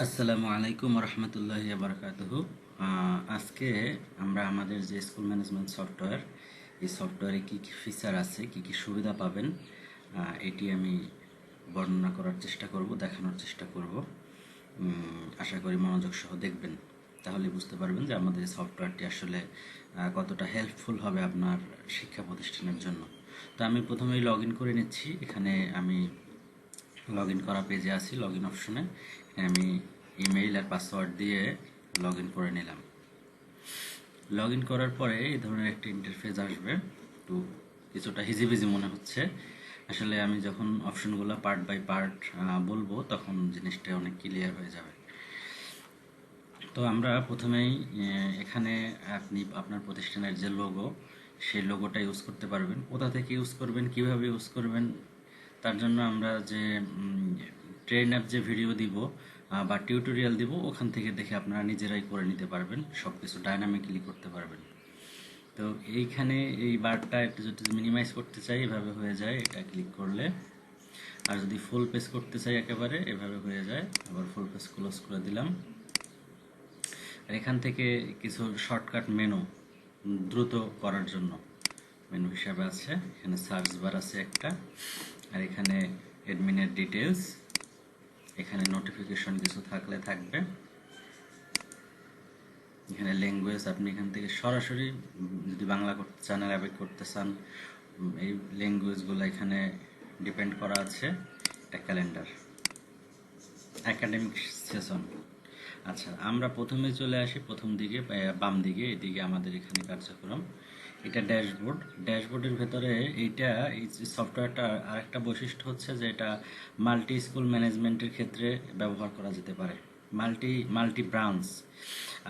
আসসালামু আলাইকুম রহমতুল্লাহি বারকাতুহু। আজকে আমরা আমাদের যে স্কুল ম্যানেজমেন্ট সফটওয়্যার, এই সফটওয়্যারে কী কী ফিচার আছে, কী কী সুবিধা পাবেন, এটি আমি বর্ণনা করার চেষ্টা করব, দেখানোর চেষ্টা করব। আশা করি মনোযোগ সহ দেখবেন, তাহলে বুঝতে পারবেন যে আমাদের এই সফটওয়্যারটি আসলে কতটা হেল্পফুল হবে আপনার শিক্ষা প্রতিষ্ঠানের জন্য। তো আমি প্রথমেই লগ ইন করে নিচ্ছি। এখানে আমি লগ ইন করা পেজে আছি, লগ ইন অপশনে আমি ইমেইল আর পাসওয়ার্ড দিয়ে লগ ইন করে নিলাম। লগ ইন করার পরে এই ধরনের একটা ইন্টারফেস আসবে। তো কিছুটা হিজিবিজি মনে হচ্ছে। আসলে আমি যখন অপশনগুলো পার্ট বাই পার্ট বলবো তখন জিনিসটা অনেক ক্লিয়ার হয়ে যাবে। তো আমরা প্রথমেই এখানে আপনি আপনার প্রতিষ্ঠানের যে লোগো, সেই লোগোটা ইউজ করতে পারবেন। কোথা থেকে ইউজ করবেন, কিভাবে ইউজ করবেন, তার জন্য আমরা যে ট্রেন অ্যাপ যে ভিডিও দিব বা টিউটোরিয়াল দিব, ওখান থেকে দেখে আপনারা নিজেরাই করে নিতে পারবেন, সব কিছু ডাইনামিক্যালি করতে পারবেন। তো এইখানে এই বারটা একটু যদি মিনিমাইজ করতে চাই, এভাবে হয়ে যায়, এটা ক্লিক করলে। আর যদি ফুল পেজ করতে চাই একেবারে এভাবে হয়ে যায়। আবার ফুল পেজ ক্লোজ করে দিলাম। আর এখান থেকে কিছু শর্টকাট মেনু দ্রুত করার জন্য মেনু হিসাবে আছে। এখানে সার্চ বার আছে একটা, আর এখানে অ্যাডমিনের ডিটেলস, এখানে নোটিফিকেশন কিছু থাকলে থাকবে, এখানে ল্যাঙ্গুয়েজ আপনি এখান থেকে সরাসরি যদি বাংলা করতে চান, অ্যারাবিক করতে চান, এই ল্যাঙ্গুয়েজগুলো এখানে ডিপেন্ড করা আছে। একটা ক্যালেন্ডার, একাডেমিক সেশন। আচ্ছা, আমরা প্রথমে চলে আসি প্রথম দিকে, বাম দিকে, এদিকে আমাদের এখানে কার্যক্রম। এটা ড্যাশবোর্ড। ড্যাশবোর্ডের ভেতরে এইটা, এই সফটওয়্যারটা আরেকটা বৈশিষ্ট্য হচ্ছে যে এটা মাল্টি স্কুল ম্যানেজমেন্টের ক্ষেত্রে ব্যবহার করা যেতে পারে। মাল্টি ব্রাঞ্চ,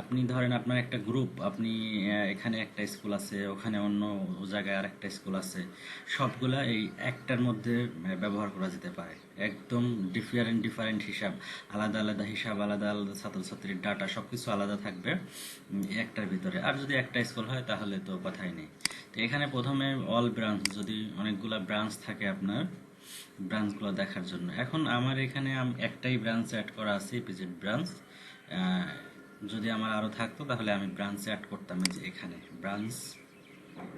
আপনি ধরেন আপনার একটা গ্রুপ, আপনি এখানে একটা স্কুল আছে, ওখানে অন্য জায়গায় আর একটা স্কুল আছে, সবগুলা এই একটার মধ্যে ব্যবহার করা যেতে পারে। একদম ডিফারেন্ট ডিফারেন্ট হিসাব, আলাদা আলাদা হিসাব, আলাদা আলাদা ছাত্রছাত্রীর ডাটা, সব কিছু আলাদা থাকবে এই একটার ভিতরে। আর যদি একটা স্কুল হয় তাহলে তো কথাই নেই। তো এখানে প্রথমে অল ব্রাঞ্চ, যদি অনেকগুলা ব্রাঞ্চ থাকে আপনার, ব্রাঞ্চগুলো দেখার জন্য। এখন আমার এখানে একটাই ব্রাঞ্চ অ্যাড করা আছে, পিজেড ব্রাঞ্চ। যদি আমার আরও থাকতো তাহলে আমি ব্রাঞ্চ অ্যাড করতাম। এই যে এখানে ব্রাঞ্চ,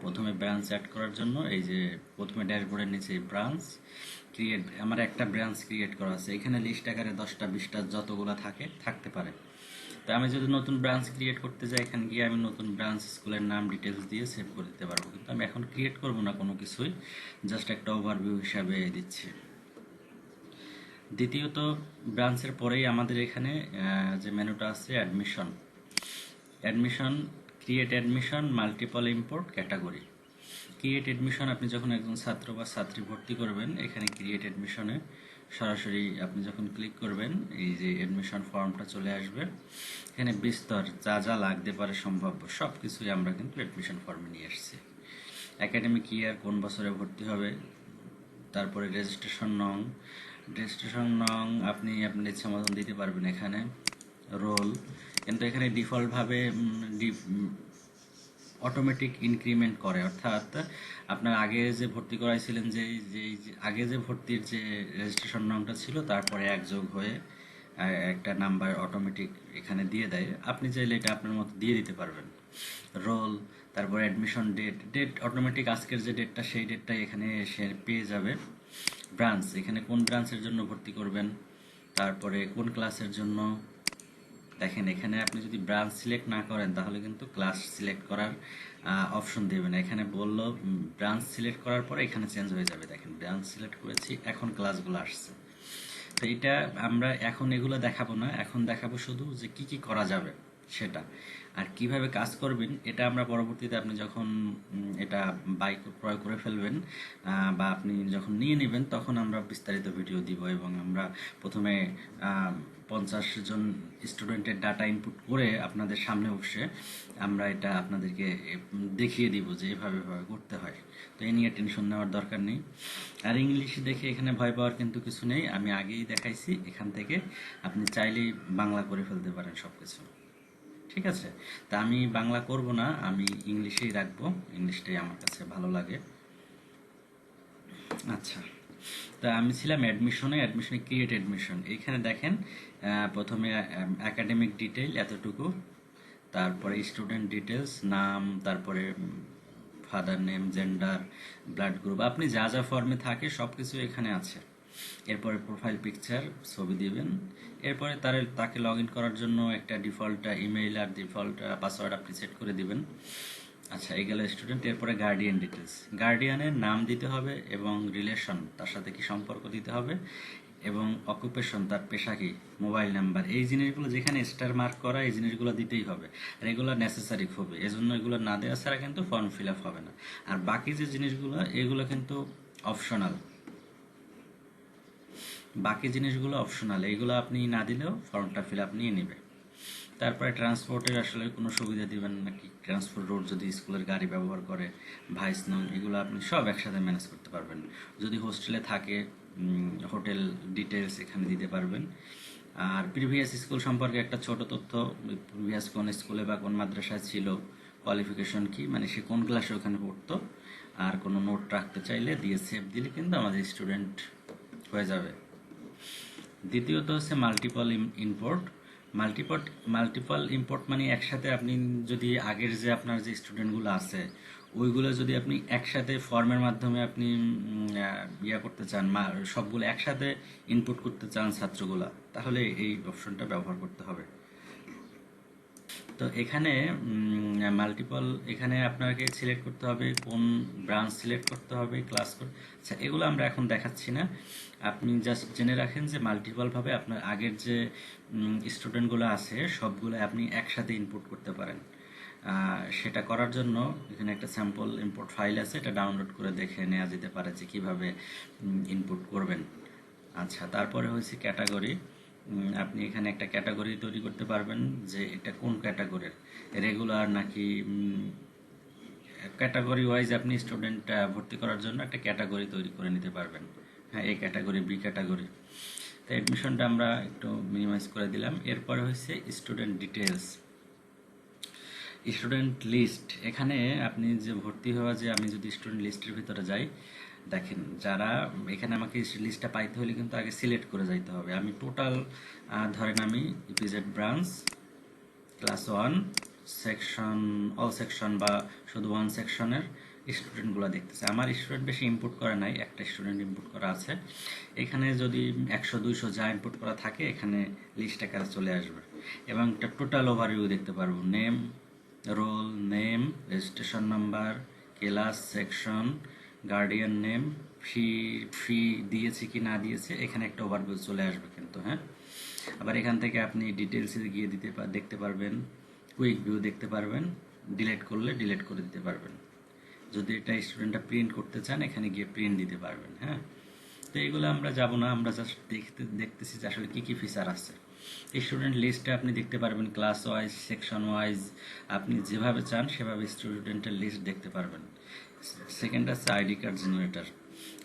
প্রথমে ব্রাঞ্চ অ্যাড করার জন্য এই যে প্রথমে ড্যাশবোর্ডের নিচে ব্রাঞ্চ ক্রিয়েট, আমার একটা ব্রাঞ্চ ক্রিয়েট করা আছে। এখানে লিস্ট আকারে 10টা 20টা যতগুলো থাকতে পারে। তো আমি যদি নতুন ব্রাঞ্চ ক্রিয়েট করতে যাই, এখানে গিয়ে আমি নতুন ব্রাঞ্চ স্কুলের নাম ডিটেলস দিয়ে সেভ করে দিতে পারবো। কিন্তু আমি এখন ক্রিয়েট করব না কোনো কিছুই, জাস্ট একটা ওভারভিউ হিসাবে দিচ্ছি। দ্বিতীয়ত, ব্রাঞ্চের পরেই আমাদের এখানে যে মেনুটা আছে admission. Admission, create admission, multiple import, category. Create admission, আপনি যখন একজন ছাত্র বা ছাত্রী ভর্তি করবেন, এখানে ক্রিয়েট অ্যাডমিশনে সরাসরি আপনি যখন ক্লিক করবেন, এই যে অ্যাডমিশন ফর্মটা চলে আসবে। এখানে বিস্তর যা যা লাগতে পারে সম্ভাব্য সব কিছুই আমরা কিন্তু অ্যাডমিশন ফর্মে নিয়ে এসেছি। একাডেমিক ইয়ার, কোন বছরে ভর্তি হবে, তারপরে রেজিস্ট্রেশন নং আপনি আপনার ইচ্ছা মতন দিতে পারবেন। এখানে রোল, কিন্তু এখানে ডিফল্টভাবে অটোমেটিক ইনক্রিমেন্ট করে, অর্থাৎ আপনার আগে যে ভর্তি করাইছিলেন, আগে যে ভর্তির যে রেজিস্ট্রেশন নংটা ছিল, তারপরে এক যোগ হয়ে একটা নাম্বার অটোমেটিক এখানে দিয়ে দেয়। আপনি চাইলে এটা আপনার মতো দিয়ে দিতে পারবেন। রোল, তারপর অ্যাডমিশন ডেট অটোমেটিক আজকের যে ডেটটা, সেই ডেটটাই এখানে সে পেয়ে যাবে। ব্রাঞ্চ, এখানে কোন ব্রাঞ্চের জন্য ভর্তি করবেন, তারপরে কোন ক্লাসের জন্য। দেখেন এখানে আপনি যদি ব্রাঞ্চ সিলেক্ট না করেন তাহলে কিন্তু ক্লাস সিলেক্ট করার অপশন দেবে না। এখানে বললো ব্রাঞ্চ সিলেক্ট করার পরে এখানে চেঞ্জ হয়ে যাবে। দেখেন ব্রাঞ্চ সিলেক্ট করেছি, এখন ক্লাসগুলো আসছে। তো এটা আমরা এখন এগুলো দেখাবো না, এখন দেখাবো শুধু যে কি কি করা যাবে সেটা, আর কিভাবে কাজ করবেন এটা আমরা পরবর্তীতে, আপনি যখন এটা ক্রয় করে ফেলবেন বা আপনি যখন নিয়ে নেবেন, তখন আমরা বিস্তারিত ভিডিও দিব। এবং আমরা প্রথমে 50 জন স্টুডেন্টের ডাটা ইনপুট করে আপনাদের সামনে বসে আমরা এটা আপনাদেরকে দেখিয়ে দিব যে এভাবে এভাবে করতে হয়। তো এই নিয়ে টেনশন নেওয়ার দরকার নেই। আর ইংলিশ দেখে এখানে ভয় পাওয়ার কিন্তু কিছু নেই, আমি আগেই দেখাইছি। এখান থেকে আপনি চাইলেই বাংলা করে ফেলতে পারেন সব কিছু, ঠিক আছে? তা আমি বাংলা করব না, আমি ইংলিশেই রাখবো, ইংলিশটাই আমার কাছে ভালো লাগে। আচ্ছা, তা আমি ছিলাম অ্যাডমিশনে ক্রিয়েট অ্যাডমিশন। এইখানে দেখেন প্রথমে একাডেমিক ডিটেইল এতটুকু, তারপরে স্টুডেন্ট ডিটেলস, নাম, তারপরে father name, gender, blood group, আপনি যা যা ফর্মে থাকে সব কিছু এখানে আছে। এরপরে প্রোফাইল পিকচার, ছবি দিবেন। এরপরে তাকে লগ ইন করার জন্য একটা ডিফল্ট ইমেইল আর ডিফল্ট পাসওয়ার্ড আপনি সেট করে দিবেন। আচ্ছা, এই গেল স্টুডেন্ট। এরপরে গার্ডিয়ান ডিটেলস, গার্ডিয়ানের নাম দিতে হবে এবং রিলেশন, তার সাথে কি সম্পর্ক দিতে হবে, এবং অকুপেশন, তার পেশা কি, মোবাইল নাম্বার, এই জিনিসগুলো যেখানে স্টার মার্ক করা এই জিনিসগুলো দিতেই হবে। আর এগুলো নেসেসারি হবে, এজন্য এগুলো না দেওয়া ছাড়া কিন্তু ফর্ম ফিল আপ হবে না। আর বাকি যে জিনিসগুলো এগুলো কিন্তু অপশনাল, বাকি জিনিসগুলো অপশনাল, এইগুলো আপনি না দিলেও ফর্মটা ফিল আপ নিয়ে নেবে। তারপরে ট্রান্সপোর্টের আসলে কোনো সুবিধা দিবেন নাকি, ট্রান্সপোর্ট রোড যদি স্কুলের গাড়ি ব্যবহার করে, ভাইস নন, এগুলো আপনি সব একসাথে ম্যানেজ করতে পারবেন। যদি হোস্টেলে থাকে হোটেল ডিটেলস এখানে দিতে পারবেন। আর প্রিভিয়াস স্কুল সম্পর্কে একটা ছোট তথ্য, প্রিভিয়াস কোন স্কুলে বা কোন মাদ্রাসায় ছিল, কোয়ালিফিকেশন কি, মানে সে কোন ক্লাসে ওখানে পড়তো। আর কোনো নোট রাখতে চাইলে দিয়ে সেভ দিলে কিন্তু আমাদের স্টুডেন্ট হয়ে যাবে। দ্বিতীয়ত হচ্ছে মাল্টিপল ইম্পোর্ট। মাল্টিপল ইম্পোর্ট মানে একসাথে আপনি যদি আগের যে আপনার যে স্টুডেন্টগুলো আছে ওইগুলো যদি আপনি একসাথে ফর্মের মাধ্যমে আপনি ইয়া করতে চান, সবগুলো একসাথে ইনপুট করতে চান ছাত্রগুলা, তাহলে এই অপশনটা ব্যবহার করতে হবে। তো এখানে মাল্টিপল, এখানে আপনাকে সিলেক্ট করতে হবে কোন ব্রাঞ্চ সিলেক্ট করতে হবে, ক্লাস। আচ্ছা, এগুলো আমরা এখন দেখাচ্ছি না, আপনি জাস্ট জেনে রাখেন যে মাল্টিপলভাবে আপনার আগের যে স্টুডেন্টগুলো আছে সবগুলো আপনি একসাথে ইনপুট করতে পারেন। সেটা করার জন্য এখানে একটা স্যাম্পল ইম্পোর্ট ফাইল আছে, এটা ডাউনলোড করে দেখে নেওয়া যেতে পারে যে কীভাবে ইনপুট করবেন। আচ্ছা, তারপরে হয়েছে ক্যাটাগরি। আপনি এখানে একটা ক্যাটাগরি তৈরি করতে পারবেন যে এটা কোন ক্যাটাগরির, রেগুলার নাকি ক্যাটাগরি ওয়াইজ আপনি স্টুডেন্ট ভর্তি করার জন্য একটা ক্যাটাগরি তৈরি করে নিতে পারবেন। হ্যাঁ, এই ক্যাটাগরি, বি ক্যাটাগরি। তো অ্যাডমিশনটা আমরা একটু মিনিমাইজ করে দিলাম। এরপরে হচ্ছে স্টুডেন্ট ডিটেলস, স্টুডেন্ট লিস্ট। এখানে আপনি যে ভর্তি হওয়া, যে আমি যদি স্টুডেন্ট লিস্টের ভিতরে যাই, দেখেন যারা এখানে আমাকে লিস্টটা পাইতে হলে কিন্তু আগে সিলেক্ট করে যাইতে হবে। আমি টোটাল ধরেন আমি EPZ branch class 1 section, all section বা শুধু 1 সেকশনের স্টুডেন্টগুলো দেখতেছে। আমার স্টুডেন্ট বেশি ইনপুট করা নাই, একটা স্টুডেন্ট ইনপুট করা আছে। এখানে যদি 100-200 যা ইনপুট করা থাকে এখানে লিস্ট আকারে চলে আসবে এবং একটা টোটাল ওভারভিউ দেখতে পারবো। Name, roll name, registration number, class, section, guardian name, fee দিয়েছে কি না দিয়েছে, এখানে একটা ওভারভিউ চলে আসবে কিন্তু। হ্যাঁ, আবার এখান থেকে আপনি ডিটেলসে গিয়ে দেখতে পারবেন, কুইক ভিউ দেখতে পারবেন, ডিলিট করলে ডিলিট করে দিতে পারবেন। যদি এটা স্টুডেন্টটা প্রিন্ট করতে চান এখানে গিয়ে প্রিন্ট দিতে পারবেন। হ্যাঁ, তো এগুলো আমরা যাব না, আমরা জাস্ট দেখতেছি যে আসলে কী কী ফিচার আছে। স্টুডেন্ট লিস্টে আপনি দেখতে পারবেন ক্লাস ওয়াইজ, সেকশন ওয়াইজ, আপনি যেভাবে চান সেভাবে স্টুডেন্টের লিস্ট দেখতে পারবেন। সেকেন্ড আছে ID card generator.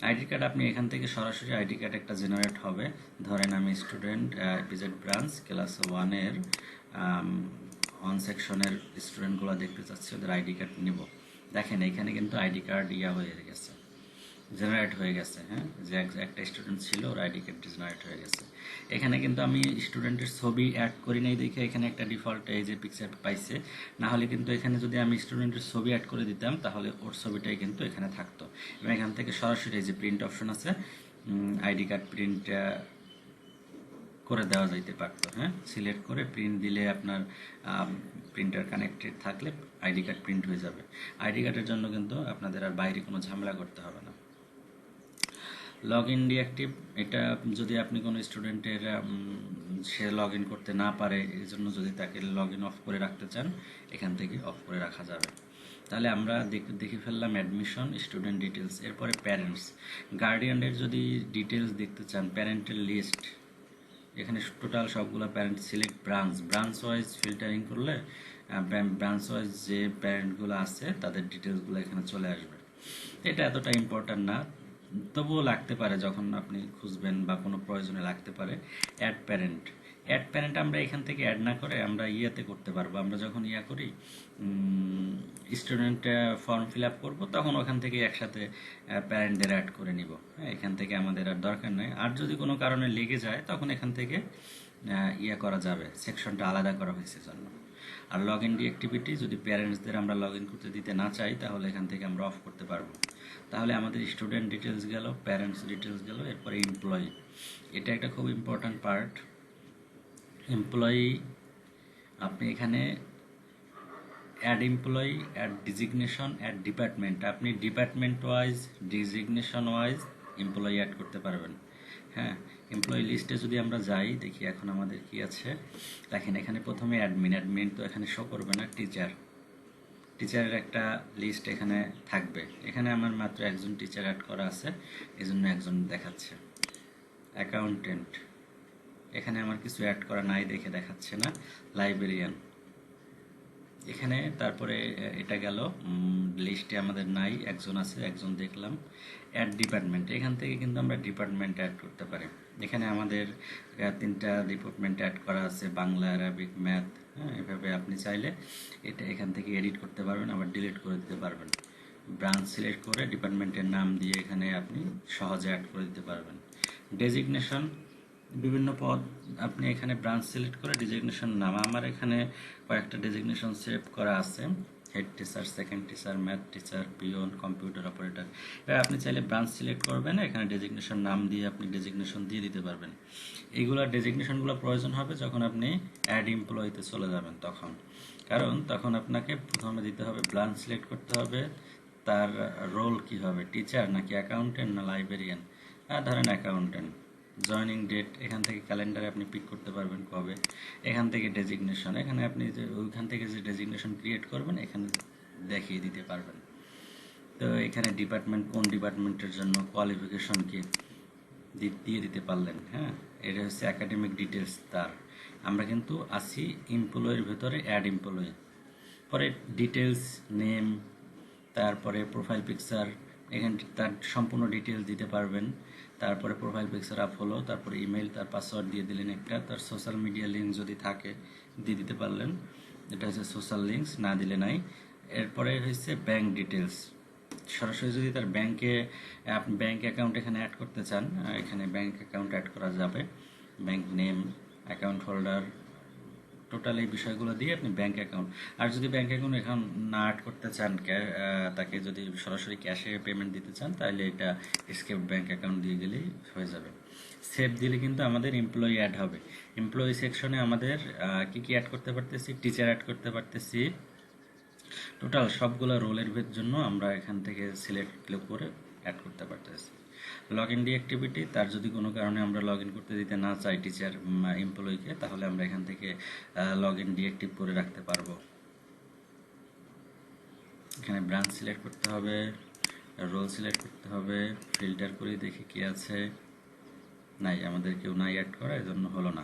ID card আপনি এখান থেকে সরাসরি আইডি কার্ড একটা জেনারেট হবে। ধরেন আমি স্টুডেন্ট ইপিজেড ব্রাঞ্চ ক্লাস 1-এর 1 সেকশনের স্টুডেন্টগুলো দেখতে চাচ্ছি, ওদের আইডি কার্ড নিব। দেখেন এখানে কিন্তু আইডি কার্ড হয়ে গেছে, জেনারেট হয়ে গেছে। হ্যাঁ, যে একটা স্টুডেন্ট ছিল ওর আইডি কার্ড জেনারেট হয়ে গেছে। এখানে কিন্তু আমি স্টুডেন্টের ছবি অ্যাড করি নাই দেখে এখানে একটা ডিফল্ট এই যে পিকচার পাইছে, না হলে কিন্তু এখানে যদি আমি স্টুডেন্টের ছবি অ্যাড করে দিতাম তাহলে ওর ছবিটাই কিন্তু এখানে থাকতো। এবং এখান থেকে সরাসরি এই যে প্রিন্ট অপশন আছে, আইডি কার্ড প্রিন্ট করে দেওয়া যাইতে পারতো। হ্যাঁ, সিলেক্ট করে প্রিন্ট দিলে আপনার প্রিন্টার কানেক্টেড থাকলে আইডি কার্ড প্রিন্ট হয়ে যাবে। আইডি কার্ডের জন্য কিন্তু আপনাদের আর বাইরে কোনো ঝামেলা করতে হবে না। লগ ইন ডিঅ্যাক্টিভ, এটা যদি আপনি কোনো স্টুডেন্টের সে লগ ইন করতে না পারে, এই জন্য যদি তাকে লগ ইন অফ করে রাখতে চান এখান থেকে অফ করে রাখা যাবে। তাহলে আমরা দেখে ফেললাম অ্যাডমিশন, স্টুডেন্ট ডিটেলস। এরপরে প্যারেন্টস, গার্ডিয়ানের যদি ডিটেলস দেখতে চান, প্যারেন্টের লিস্ট, এখানে টোটাল সবগুলো parent, select branch wise filtering করলে ব্রাঞ্চ ওয়াইজ যে প্যারেন্টগুলো আছে তাদের ডিটেলসগুলো এখানে চলে আসবে। এটা এতটা ইম্পর্ট্যান্ট না, তবুও লাগতে পারে যখন আপনি খুঁজবেন বা কোনো প্রয়োজনে লাগতে পারে। অ্যাড প্যারেন্ট, অ্যাড প্যারেন্ট আমরা এখান থেকে অ্যাড না করে আমরা ইয়েতে করতে পারবো। আমরা যখন ইয়া করি স্টুডেন্ট ফর্ম ফিল আপ করবো, তখন ওখান থেকে একসাথে প্যারেন্টদের অ্যাড করে নিব। হ্যাঁ, এখান থেকে আমাদের আর দরকার নেই। আর যদি কোনো কারণে লেগে যায় তখন এখান থেকে ইয়ে করা যাবে, সেকশনটা আলাদা করা হয়েছে জন্য। আর লগ ইন ডিঅ্যাক্টিভিটি যদি প্যারেন্টসদের আমরা লগ ইন করতে দিতে না চাই, তাহলে এখান থেকে আমরা অফ করতে পারবো। তাহলে আমাদের স্টুডেন্ট ডিটেলস গেল, প্যারেন্টস ডিটেলস গেল, এরপরে এমপ্লয়ি। এটা একটা খুব ইম্পর্ট্যান্ট পার্ট। এমপ্লয়ি আপনি এখানে add employee, add designation, add department, আপনি department wise, designation wise employee add করতে পারবেন। হ্যাঁ, এমপ্লয়ি লিস্টে যদি আমরা যাই, দেখি এখন আমাদের কি আছে। দেখেন এখানে প্রথমে অ্যাডমিন, অ্যাডমিন তো এখানে শো করবে না। টিচার, টিচারের একটা লিস্ট এখানে থাকবে। এখানে আমার মাত্র একজন টিচার অ্যাড করা আছে, এজন্য একজন দেখাচ্ছে। অ্যাকাউন্টেন্ট, এখানে আমার কিছু অ্যাড করা নাই দেখে দেখাচ্ছে না। লাইব্রেরিয়ান, এখানে তারপরে এটা গেল লিস্টে আমাদের নাই, একজন আছে, একজন দেখলাম। অ্যাড ডিপার্টমেন্ট, এখান থেকে কিন্তু আমরা ডিপার্টমেন্ট অ্যাড করতে পারি। এখানে আমাদের 3টা ডিপার্টমেন্ট অ্যাড করা আছে, বাংলা, অ্যারাবিক, ম্যাথ। হ্যাঁ, এভাবে আপনি চাইলে এটা এখান থেকে এডিট করতে পারবেন, আবার ডিলিট করে দিতে পারবেন। ব্রাঞ্চ সিলেক্ট করে ডিপার্টমেন্টের নাম দিয়ে এখানে আপনি সহজে অ্যাড করে দিতে পারবেন। ডেজিগনেশন, বিভিন্ন পদ আপনি এখানে ব্রাঞ্চ সিলেক্ট করে ডেজিগনেশন নাম, আমার এখানে কয়েকটা ডেজিগনেশন সেভ করা আছে। Head teacher, second teacher, math teacher, peon, computer operator. আপনি চাইলে ব্রাঞ্চ সিলেক্ট করবেন, এখানে ডেজিগনেশন নাম দিয়ে আপনি ডেজিগনেশন দিয়ে দিতে পারবেন। এইগুলো ডেজিগনেশনগুলো প্রয়োজন হবে যখন আপনি অ্যাড এমপ্লয়িতে চলে যাবেন তখন, কারণ তখন আপনাকে প্রথমে দিতে হবে, ব্রাঞ্চ সিলেক্ট করতে হবে, তার রোল কি হবে, টিচার নাকি অ্যাকাউন্টেন্ট না লাইব্রেরিয়ান। ধরেন অ্যাকাউন্টেন্ট। জয়নিং ডেট, এখান থেকে ক্যালেন্ডারে আপনি পিক করতে পারবেন কবে। এখান থেকে ডেজিগনেশন, এখানে আপনি যে ওইখান থেকে যে ডেজিগনেশন ক্রিয়েট করবেন এখানে দেখিয়ে দিতে পারবেন। তো এখানে ডিপার্টমেন্ট, কোন ডিপার্টমেন্টের জন্য, কোয়ালিফিকেশন কি দিয়ে দিতে পারলেন। হ্যাঁ, এটা হচ্ছে একাডেমিক ডিটেলস। তার আমরা কিন্তু আসি এমপ্লয়ের ভেতরে অ্যাড এমপ্লয়ি। পরে ডিটেলস, নেম, তারপরে প্রোফাইল পিকচার, এখানে তার সম্পূর্ণ ডিটেলস দিতে পারবেন। তারপরে প্রোফাইল পিকচার আপ হলো, তারপরে ইমেল, তার পাসওয়ার্ড দিয়ে দিলেন একটা, তার সোশ্যাল মিডিয়া লিঙ্ক যদি থাকে দিয়ে দিতে পারলেন। এটা হচ্ছে সোশ্যাল লিঙ্কস, না দিলে নাই। এরপরে হচ্ছে ব্যাংক ডিটেলস, সরাসরি যদি তার ব্যাংকে আপনি ব্যাংক অ্যাকাউন্ট এখানে অ্যাড করতে চান, এখানে ব্যাংক অ্যাকাউন্ট অ্যাড করা যাবে। Bank name, account holder, total এই বিষয়গুলো দিয়ে আপনি ব্যাংক অ্যাকাউন্ট। আর যদি ব্যাংক অ্যাকাউন্ট এখন না অ্যাড করতে চান, তাকে যদি সরাসরি ক্যাশে পেমেন্ট দিতে চান, তাহলে এটা স্কেপ ব্যাংক অ্যাকাউন্ট দিয়ে গেলেই হয়ে যাবে। সেভ দিলে কিন্তু আমাদের এমপ্লয়ি অ্যাড হবে। এমপ্লয়ি সেকশনে আমাদের কি কি অ্যাড করতে পারতেছি, টিচার অ্যাড করতে পারতেছি। টোটাল সবগুলো রোলের জন্য আমরা এখান থেকে সিলেক্ট করে অ্যাড করতে পারতেছি। লগ ইন ডিঅ্যাক্টিভিটি, তার যদি কোনো কারণে আমরা লগ ইন করতে দিতে না চাই টিচার এমপ্লয়িকে, তাহলে আমরা এখান থেকে লগ ইন ডিঅ্যাক্টিভ করে রাখতে পারবো। এখানে ব্রাঞ্চ সিলেক্ট করতে হবে, রোল সিলেক্ট করতে হবে, ফিল্টার করে দেখি কি আছে। নাই, আমাদের কেউ নাই অ্যাড করা, এজন্য হলো না।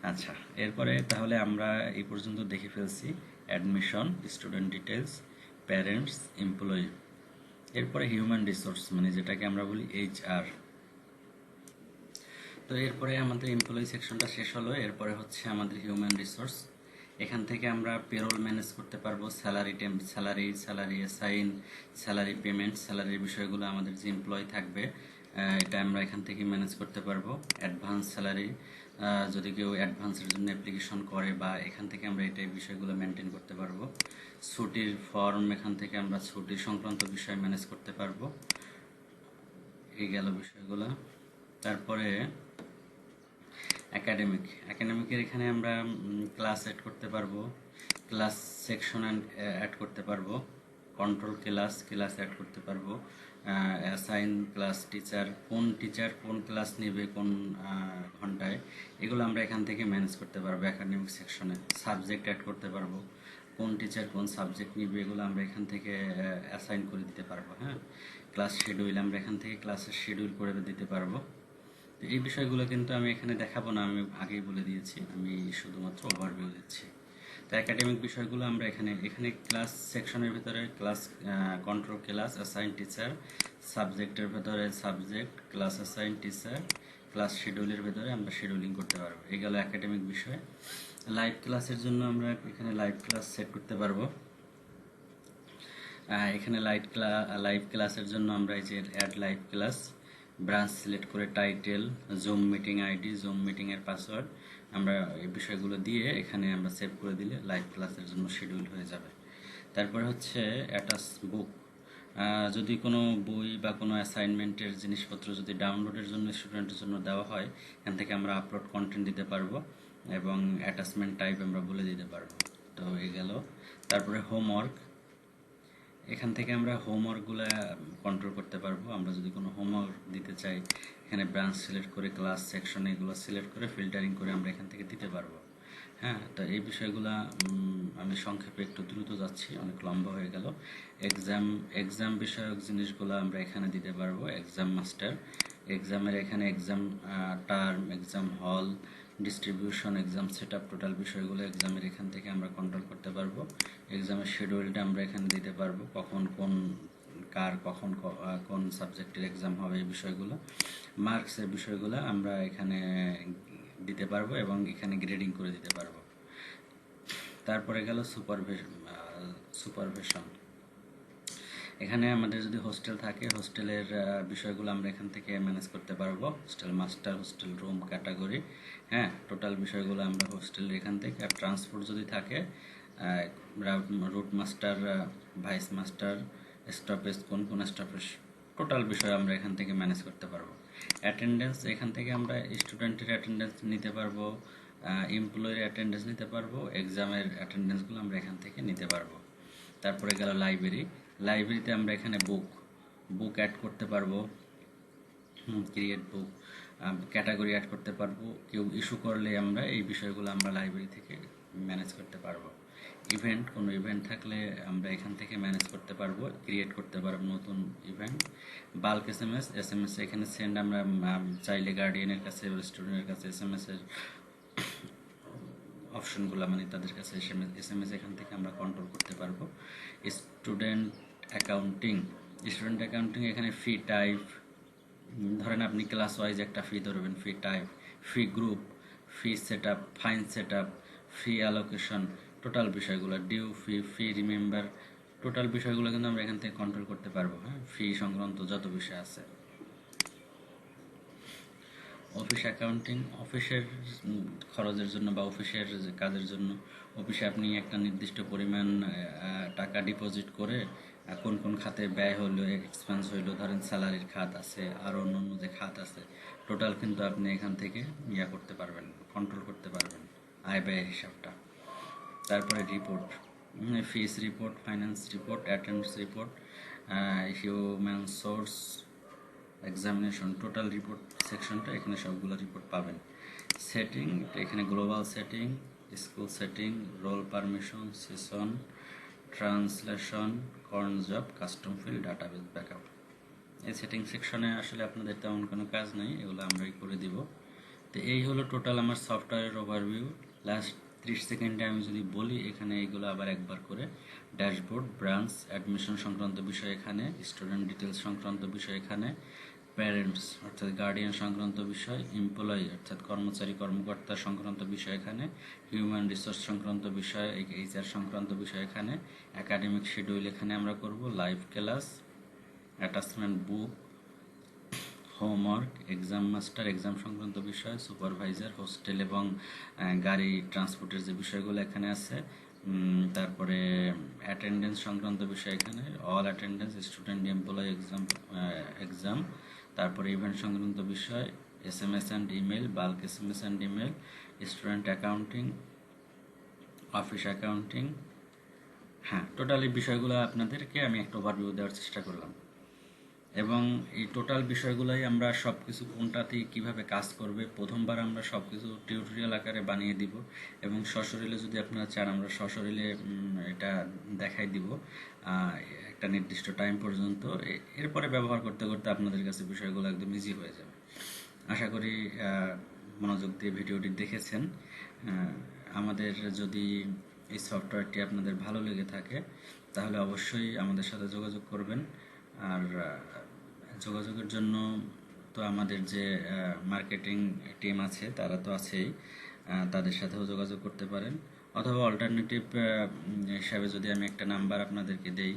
আচ্ছা, এরপরে তাহলে আমরা এই পর্যন্ত দেখে ফেলছি admission, student details, parents, employee. এরপরে হিউম্যান রিসোর্স, মানে যেটাকে আমরা বলি HR। তো এরপরে আমাদের এমপ্লয়ি সেকশনটা শেষ হলো। এরপরে হচ্ছে আমাদের হিউম্যান রিসোর্স। এখান থেকে আমরা পেরোল ম্যানেজ করতে পারবো, salary, salary assign, salary payment, স্যালারির বিষয়গুলো আমাদের যে এমপ্লয়ি থাকবে এটা আমরা এখান থেকে ম্যানেজ করতে পারবো। অ্যাডভান্স স্যালারি, যদি কেউ অ্যাডভান্সের জন্য অ্যাপ্লিকেশন করে, বা এখান থেকে আমরা এই বিষয়গুলো মেনটেন করতে পারবো। ছুটির ফর্ম, এখান থেকে আমরা ছুটি সংক্রান্ত বিষয় ম্যানেজ করতে পারবো। এই গেল বিষয়গুলো। তারপরে একাডেমিকের এখানে আমরা ক্লাস অ্যাড করতে পারবো, ক্লাস সেকশন অ্যাড করতে পারবো, কন্ট্রোল ক্লাস অ্যাড করতে পারবো, অ্যাসাইন ক্লাস, টিচার কোন ক্লাস নেবে কোন ঘন্টায়, এগুলো আমরা এখান থেকে ম্যানেজ করতে পারবো একাডেমিক সেকশনে। সাবজেক্ট অ্যাড করতে পারবো, কোন টিচার কোন সাবজেক্ট নিবে, এগুলো আমরা এখান থেকে অ্যাসাইন করে দিতে পারবো। হ্যাঁ, ক্লাস শিডিউল, আমরা এখান থেকে ক্লাসের শিডিউল করে দিতে পারবো। তো এই বিষয়গুলো কিন্তু আমি এখানে দেখাবো না, আমি আগেই বলে দিয়েছি, আমি শুধুমাত্র ওভারভিউ দিচ্ছি। তো একাডেমিক বিষয়গুলো আমরা এখানে ক্লাস সেকশনের ভিতরে class control class, assign teacher, সাবজেক্টের ভিতরে subject, class assign teacher, class শিডিউলের ভেতরে আমরা শিডিউলিং করতে পারবো। এই গেল একাডেমিক বিষয়। লাইভ ক্লাসের জন্য আমরা এখানে লাইভ ক্লাস সেট করতে পারবো। এখানে লাইভ ক্লাসের জন্য আমরা এই যে add live class branch select করে title, zoom meeting ID, zoom মিটিংয়ের পাসওয়ার্ড আমরা এই বিষয়গুলো দিয়ে এখানে আমরা সেভ করে দিলে লাইভ ক্লাসের জন্য শিডিউল হয়ে যাবে। তারপরে হচ্ছে অ্যাটাচ বুক, যদি কোনো বই বা কোনো অ্যাসাইনমেন্টের জিনিসপত্র যদি ডাউনলোডের জন্য স্টুডেন্টের জন্য দেওয়া হয়, এখান থেকে আমরা আপলোড কন্টেন্ট দিতে পারবো এবং অ্যাটাচমেন্ট টাইপ আমরা বলে দিতে পারবো। তো এই গেল। তারপরে হোমওয়ার্ক, এখান থেকে আমরা হোমওয়ার্কগুলো কন্ট্রোল করতে পারবো। আমরা যদি কোনো হোমওয়ার্ক দিতে চাই, এখানে ব্রাঞ্চ সিলেক্ট করে ক্লাস সেকশন এগুলো সিলেক্ট করে ফিল্টারিং করে আমরা এখান থেকে দিতে পারবো। হ্যাঁ, তো এই বিষয়গুলো আমি সংক্ষেপে একটু দ্রুত যাচ্ছি, অনেক লম্বা হয়ে গেল। এক্সাম বিষয়ক জিনিসগুলো আমরা এখানে দিতে পারবো। এক্সাম মাস্টার, এক্সামের এখানে এক্সাম টার্ম, এক্সাম হল, distribution, exam set up, total বিষয়গুলো এক্সামের এখান থেকে আমরা কন্ট্রোল করতে পারবো। এক্সামের শিডিউলটা আমরা এখানে দিতে পারবো, কখন কোন সাবজেক্টের এক্সাম হবে এই বিষয়গুলো। মার্কসের বিষয়গুলো আমরা এখানে দিতে পারবো এবং এখানে গ্রেডিং করে দিতে পারবো। তারপরে গেল সুপারভিশন, এখানে আমাদের যদি হোস্টেল থাকে হোস্টেলের বিষয়গুলো আমরা এখান থেকে ম্যানেজ করতে পারবো। Hostel master, hostel room, category, হ্যাঁ, টোটাল বিষয়গুলো আমরা হোস্টেলের এখান থেকে। আর ট্রান্সপোর্ট যদি থাকে, route master, vice master, stoppage, কোন স্টপেজ, টোটাল বিষয় আমরা এখান থেকে ম্যানেজ করতে পারবো। অ্যাটেন্ডেন্স, এখান থেকে আমরা স্টুডেন্টের অ্যাটেন্ডেন্স নিতে পারবো, এমপ্লয়ের অ্যাটেন্ডেন্স নিতে পারবো, এক্সামের অ্যাটেন্ডেন্সগুলো আমরা এখান থেকে নিতে পারবো। তারপরে গেল লাইব্রেরিতে আমরা এখানে বুক অ্যাড করতে পারবো, ক্রিয়েট বুক, ক্যাটাগরি অ্যাড করতে পারবো। কেউ ইস্যু করলে আমরা এই বিষয়গুলো আমরা লাইব্রেরি থেকে ম্যানেজ করতে পারবো। কোনো ইভেন্ট থাকলে আমরা এখান থেকে ম্যানেজ করতে পারবো, ক্রিয়েট করতে পারবো নতুন ইভেন্ট। বাল্ক এসএমএস এখানে সেন্ড আমরা চাইলে গার্ডিয়ানের কাছে, স্টুডেন্টের কাছে এসএমএস এর অপশনগুলো, মানে তাদের কাছে এসএমএস এখান থেকে আমরা কন্ট্রোল করতে পারবো। স্টুডেন্ট অ্যাকাউন্টিং এখানে ফি টাইপ, ধরেন আপনি ক্লাস ওয়াইজ একটা ফি ধরবেন, fee type, fee group, fee set up, fine set up, fee allocation, total বিষয়গুলো, ডিউ ফি রিমেম্বার, টোটাল বিষয়গুলো কিন্তু আমরা এখান থেকে কন্ট্রোল করতে পারবো। হ্যাঁ, ফি সংক্রান্ত যত বিষয় আছে। অফিস অ্যাকাউন্টিং, অফিসের খরচের জন্য বা অফিসের কাজের জন্য অফিসে আপনি একটা নির্দিষ্ট পরিমাণ টাকা ডিপোজিট করে কোন খাতে ব্যয় হলো, এক্সপেন্স হইলো, ধরেন স্যালারির খাত আছে, আর অন্য যে খাত আছে, টোটাল কিন্তু আপনি এখান থেকে করতে পারবেন, কন্ট্রোল করতে পারবেন আয় ব্যয়ের হিসাবটা। তারপরে report, fees report, finance report, attendance report, human source, examination, total report সেকশনটা এখানে সবগুলো রিপোর্ট পাবেন। সেটিং, এখানে global setting, school setting, role permission, session, translation, cron job, custom field, database backup. এই সেটিং সেকশনে আসলে আপনাদের তেমন কোনো কাজ নেই, এগুলো আমরাই করে দিব। তো এই হলো টোটাল আমার সফটওয়্যারের ওভারভিউ। লাস্ট 30 সেকেন্ডে আমি যদি বলি, এখানে এইগুলো আবার একবার করে, ড্যাশবোর্ড, ব্রাঞ্চ, অ্যাডমিশন সংক্রান্ত বিষয় এখানে, স্টুডেন্ট ডিটেলস সংক্রান্ত বিষয় এখানে, প্যারেন্টস অর্থাৎ গার্ডিয়ান সংক্রান্ত বিষয়, এমপ্লয়ি অর্থাৎ কর্মকর্তা সংক্রান্ত বিষয় এখানে, হিউম্যান রিসোর্স সংক্রান্ত বিষয়, এইচআর সংক্রান্ত বিষয় এখানে, একাডেমিক শিডিউল এখানে আমরা করব, লাইভ ক্লাস, অ্যাটাচমেন্ট বুক, হোমওয়ার্ক, এক্সাম মাস্টার, এক্সাম সংক্রান্ত বিষয়, সুপারভাইজার, হোস্টেল এবং গাড়ি ট্রান্সপোর্টের যে বিষয়গুলো এখানে আছে, তারপরে অ্যাটেন্ডেন্স সংক্রান্ত বিষয় এখানে, all attendance, student, employee, exam, তারপরে ইভেন্ট সংক্রান্ত বিষয়, SMS and email, bulk SMS and email, student accounting, office accounting. হ্যাঁ, টোটালি বিষয়গুলো আপনাদেরকে আমি একটা ওভারভিউ দেওয়ার চেষ্টা করলাম, এবং এই টোটাল বিষয়গুলোই আমরা সব কিছু কোনটাতে কিভাবে কাজ করবে প্রথমবার আমরা সব কিছু টিউটোরিয়াল আকারে বানিয়ে দিব, এবং সশরীরে যদি আপনারা চান আমরা সশরীরে এটা দেখাই দিব একটা নির্দিষ্ট টাইম পর্যন্ত। এরপরে ব্যবহার করতে করতে আপনাদের কাছে বিষয়গুলো একদম ইজি হয়ে যাবে। আশা করি মনোযোগ দিয়ে ভিডিওটি দেখেছেন। আমাদের যদি এই সফটওয়্যারটি আপনাদের ভালো লেগে থাকে তাহলে অবশ্যই আমাদের সাথে যোগাযোগ করবেন। আর যোগাযোগের জন্য তো আমাদের যে মার্কেটিং টিম আছে তারা তো আছেই, তাদের সাথেও যোগাযোগ করতে পারেন। অথবা অল্টারনেটিভ হিসাবে যদি আমি একটা নাম্বার আপনাদেরকে দেই,